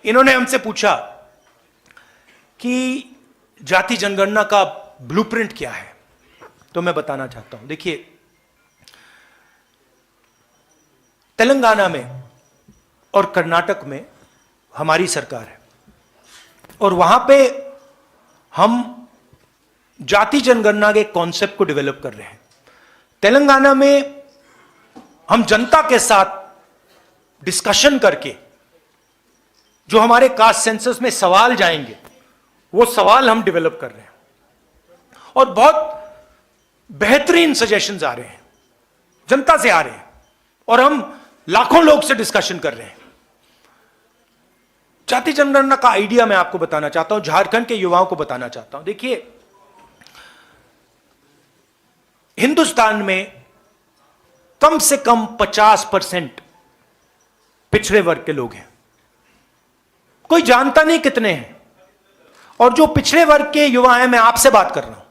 इन्होंने हमसे पूछा कि जाति जनगणना का ब्लूप्रिंट क्या है, तो मैं बताना चाहता हूं। देखिए, तेलंगाना में और कर्नाटक में हमारी सरकार है और वहां पे हम जाति जनगणना के कॉन्सेप्ट को डेवलप कर रहे हैं। तेलंगाना में हम जनता के साथ डिस्कशन करके जो हमारे कास्ट सेंसस में सवाल जाएंगे वो सवाल हम डेवलप कर रहे हैं और बहुत बेहतरीन सजेशंस आ रहे हैं, जनता से आ रहे हैं और हम लाखों लोग से डिस्कशन कर रहे हैं। जाति जनगणना का आइडिया मैं आपको बताना चाहता हूं, झारखंड के युवाओं को बताना चाहता हूं। देखिए, हिंदुस्तान में कम से कम 50% पिछड़े वर्ग के लोग हैं। कोई जानता नहीं कितने हैं। और जो पिछड़े वर्ग के युवा हैं, मैं आपसे बात कर रहा हूं,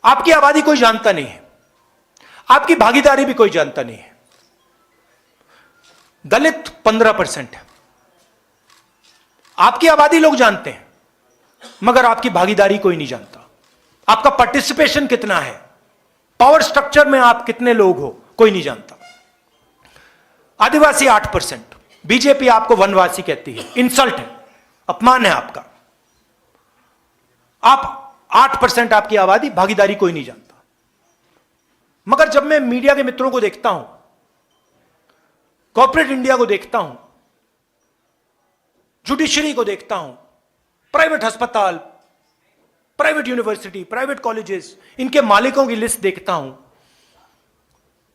आपकी आबादी कोई जानता नहीं है, आपकी भागीदारी भी कोई जानता नहीं है। दलित 15% है, आपकी आबादी लोग जानते हैं मगर आपकी भागीदारी कोई नहीं जानता। आपका पार्टिसिपेशन कितना है, पावर स्ट्रक्चर में आप कितने लोग हो, कोई नहीं जानता। आदिवासी 8%, बीजेपी आपको वनवासी कहती है, इंसल्ट है, अपमान है आपका। आप 8% आपकी आबादी, भागीदारी कोई नहीं जानता। मगर जब मैं मीडिया के मित्रों को देखता हूं, कॉर्पोरेट इंडिया को देखता हूं, जुडिशरी को देखता हूं, प्राइवेट अस्पताल, प्राइवेट यूनिवर्सिटी, प्राइवेट कॉलेजेस, इनके मालिकों की लिस्ट देखता हूं,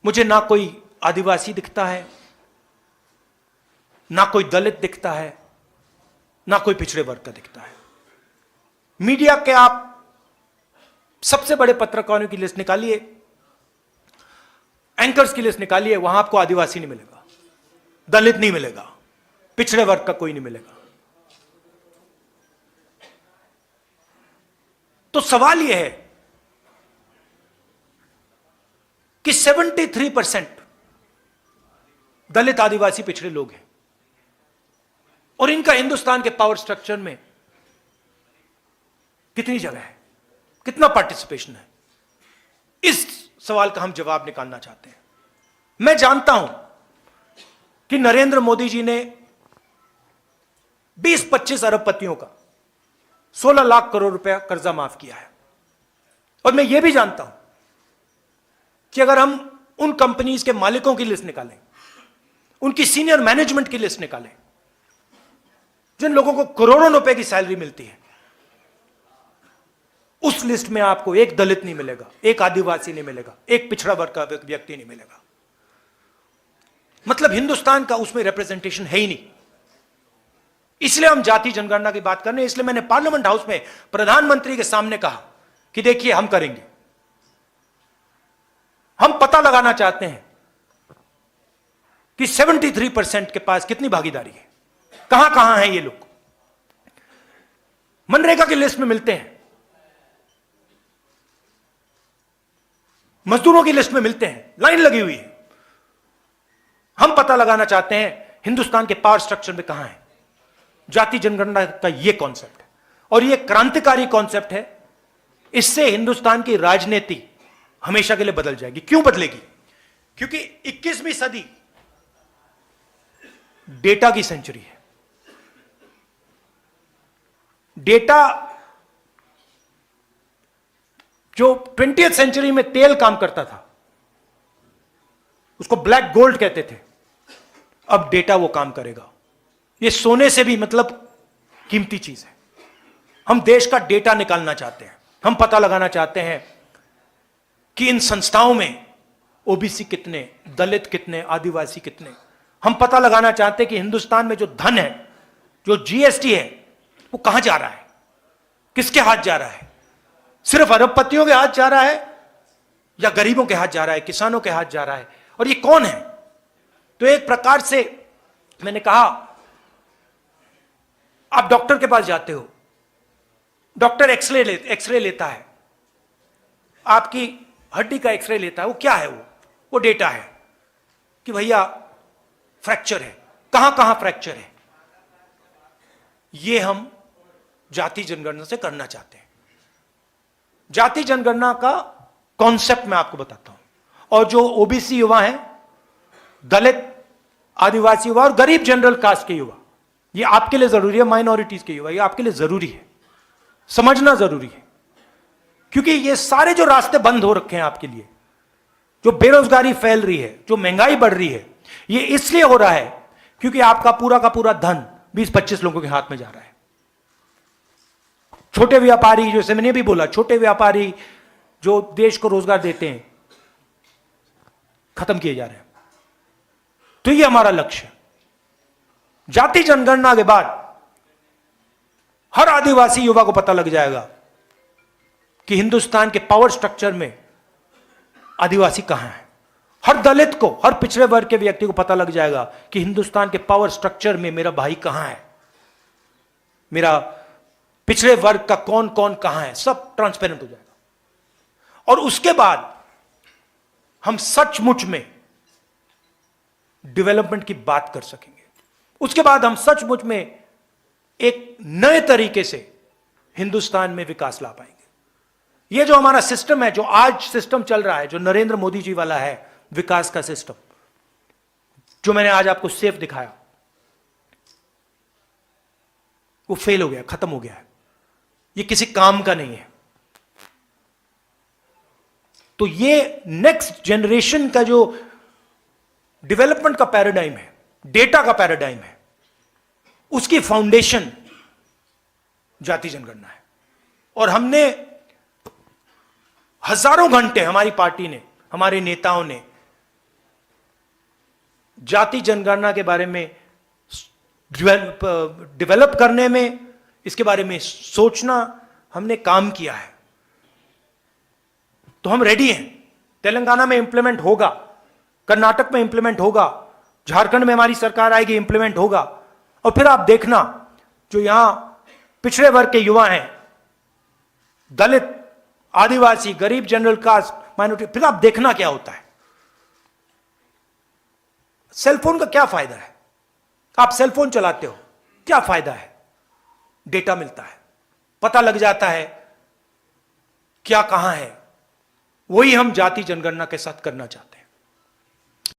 मुझे ना कोई आदिवासी दिखता है, ना कोई दलित दिखता है, ना कोई पिछड़े वर्ग का दिखता है। मीडिया के आप सबसे बड़े पत्रकारों की लिस्ट निकालिए, एंकर्स की लिस्ट निकालिए, वहां आपको आदिवासी नहीं मिलेगा, दलित नहीं मिलेगा, पिछड़े वर्ग का कोई नहीं मिलेगा। तो सवाल यह है कि 73% दलित आदिवासी पिछड़े लोग हैं और इनका हिंदुस्तान के पावर स्ट्रक्चर में कितनी जगह है, कितना पार्टिसिपेशन है। इस सवाल का हम जवाब निकालना चाहते हैं। मैं जानता हूं कि नरेंद्र मोदी जी ने 20-25 अरबपतियों का 16 लाख करोड़ रुपया कर्जा माफ किया है और मैं यह भी जानता हूं कि अगर हम उन कंपनीज के मालिकों की लिस्ट निकालें, उनकी सीनियर मैनेजमेंट की लिस्ट निकालें, जिन लोगों को करोड़ों रुपए की सैलरी मिलती है, उस लिस्ट में आपको एक दलित नहीं मिलेगा, एक आदिवासी नहीं मिलेगा, एक पिछड़ा वर्ग का व्यक्ति नहीं मिलेगा। मतलब हिंदुस्तान का उसमें रिप्रेजेंटेशन है ही नहीं। इसलिए हम जाति जनगणना की बात कर रहे हैं। इसलिए मैंने पार्लियामेंट हाउस में प्रधानमंत्री के सामने कहा कि देखिए, हम करेंगे, हम पता लगाना चाहते हैं कि 73% के पास कितनी भागीदारी है, कहां कहां हैं ये लोग। मनरेगा की लिस्ट में मिलते हैं, मजदूरों की लिस्ट में मिलते हैं, लाइन लगी हुई है। हम पता लगाना चाहते हैं हिंदुस्तान के पावर स्ट्रक्चर में कहां है। जाति जनगणना का यह कॉन्सेप्ट है और यह क्रांतिकारी कॉन्सेप्ट है। इससे हिंदुस्तान की राजनीति हमेशा के लिए बदल जाएगी। क्यों बदलेगी? क्योंकि 21वीं सदी डेटा की सेंचुरी है। डेटा जो 20वीं सेंचुरी में तेल काम करता था, उसको ब्लैक गोल्ड कहते थे, अब डेटा वो काम करेगा। ये सोने से भी मतलब कीमती चीज है। हम देश का डेटा निकालना चाहते हैं। हम पता लगाना चाहते हैं कि इन संस्थाओं में ओबीसी कितने, दलित कितने, आदिवासी कितने। हम पता लगाना चाहते हैं कि हिंदुस्तान में जो धन है, जो जीएसटी है, वो कहां जा रहा है, किसके हाथ जा रहा है। सिर्फ अरबपतियों के हाथ जा रहा है या गरीबों के हाथ जा रहा है, किसानों के हाथ जा रहा है, और ये कौन है। तो एक प्रकार से मैंने कहा, आप डॉक्टर के पास जाते हो, डॉक्टर एक्सरे लेता है, आपकी हड्डी का एक्सरे लेता है। वो क्या है? वो डेटा है कि भैया फ्रैक्चर है, कहां कहां फ्रैक्चर है, ये हम जाति जनगणना से करना चाहते हैं। जाति जनगणना का कॉन्सेप्ट मैं आपको बताता हूं। और जो ओबीसी युवा हैं, दलित, आदिवासी युवा और गरीब जनरल कास्ट के युवा, ये आपके लिए जरूरी है। माइनॉरिटीज के युवा, ये आपके लिए जरूरी है, समझना जरूरी है। क्योंकि ये सारे जो रास्ते बंद हो रखे हैं आपके लिए, जो बेरोजगारी फैल रही है, जो महंगाई बढ़ रही है, ये इसलिए हो रहा है क्योंकि आपका पूरा का पूरा धन 20-25 लोगों के हाथ में जा रहा है। छोटे व्यापारी, जैसे मैंने भी बोला, छोटे व्यापारी जो देश को रोजगार देते हैं, खत्म किए जा रहे हैं। तो ये हमारा लक्ष्य है। जाति जनगणना के बाद हर आदिवासी युवा को पता लग जाएगा कि हिंदुस्तान के पावर स्ट्रक्चर में आदिवासी कहां है। हर दलित को, हर पिछड़े वर्ग के व्यक्ति को पता लग जाएगा कि हिंदुस्तान के पावर स्ट्रक्चर में मेरा भाई कहां है, मेरा पिछड़े वर्ग का कौन कौन कहां है, सब ट्रांसपेरेंट हो जाएगा। और उसके बाद हम सचमुच में डेवलपमेंट की बात कर सकेंगे। उसके बाद हम सचमुच में एक नए तरीके से हिंदुस्तान में विकास ला पाएंगे। ये जो हमारा सिस्टम है, जो आज सिस्टम चल रहा है, जो नरेंद्र मोदी जी वाला है विकास का सिस्टम, जो मैंने आज आपको सेफ दिखाया, वो फेल हो गया, खत्म हो गया है। ये किसी काम का नहीं है। तो ये नेक्स्ट जनरेशन का जो डेवलपमेंट का पैराडाइम है, डेटा का पैराडाइम है, उसकी फाउंडेशन जाति जनगणना है। और हमने हजारों घंटे, हमारी पार्टी ने, हमारे नेताओं ने जाति जनगणना के बारे में डेवलप करने में, इसके बारे में सोचना, हमने काम किया है। तो हम रेडी हैं। तेलंगाना में इंप्लीमेंट होगा, कर्नाटक में इंप्लीमेंट होगा, झारखंड में हमारी सरकार आएगी, इंप्लीमेंट होगा। और फिर आप देखना, जो यहां पिछड़े वर्ग के युवा हैं, दलित, आदिवासी, गरीब, जनरल कास्ट, माइनॉरिटी, फिर आप देखना क्या होता है। सेलफोन का क्या फायदा है? आप सेलफोन चलाते हो, क्या फायदा है? डेटा मिलता है, पता लग जाता है क्या कहां है। वही हम जाति जनगणना के साथ करना चाहते हैं।